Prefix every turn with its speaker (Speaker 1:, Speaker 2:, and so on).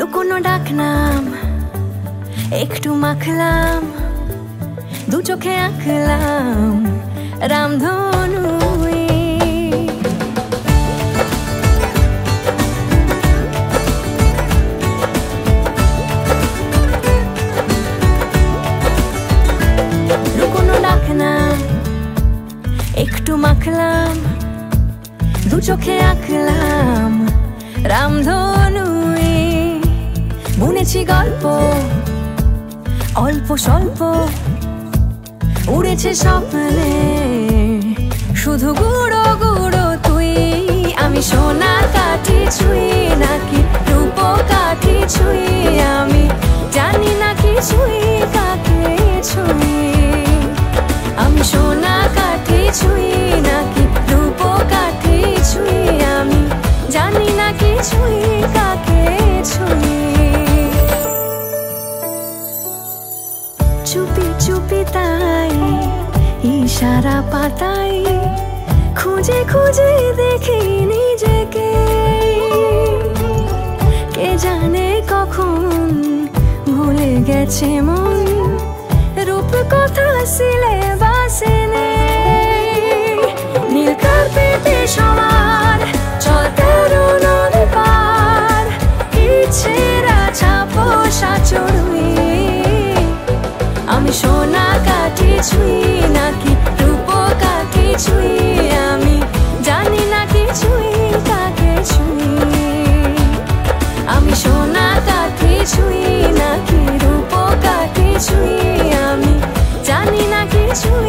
Speaker 1: লুকোনো ডাকনাম একটু মাখলাম, দু চোখে আঁকলাম রামধনু। লুকোনো ডাকনাম একটু মাখলাম, দু চোখে আঁকলাম রামধনু। বুনেছি গল্প অল্প স্বল্প, উড়েছে স্বপ্নে শুধু গুঁড়ো গুঁড়ো তুই। আমি সোনার কাঠি ছুঁই নাকি রূপ কাঠি ছুঁই, আমি জানি না কিছুই কাকে ছুঁই। আমি সোনা কাঠি ছুঁই নাকি রূপ কাঠি ছুঁই, আমি জানি না কিছুই কাকে ছুঁই। চুপি চুপি তাই ইশারা পাতাই, খুঁজে খুঁজে দেখি নিজেকে। কে জানে কখন ভুলে গেছে মন, রূপ কথা সিলেবাসে নেই। নীল কার্পেটে সবার চল 13 নদী পার, ইচ্ছেরা ছাপোষা চড়ুই। আমি সোনা কাঠি ছুঁই নাকি রূপ কাঠি ছুঁই, আমি জানি না কিছুই কাকে ছুঁই। আমি সোনা কাঠি ছুঁই নাকি রূপ কাঠি ছুঁই, আমি জানি না কিছুই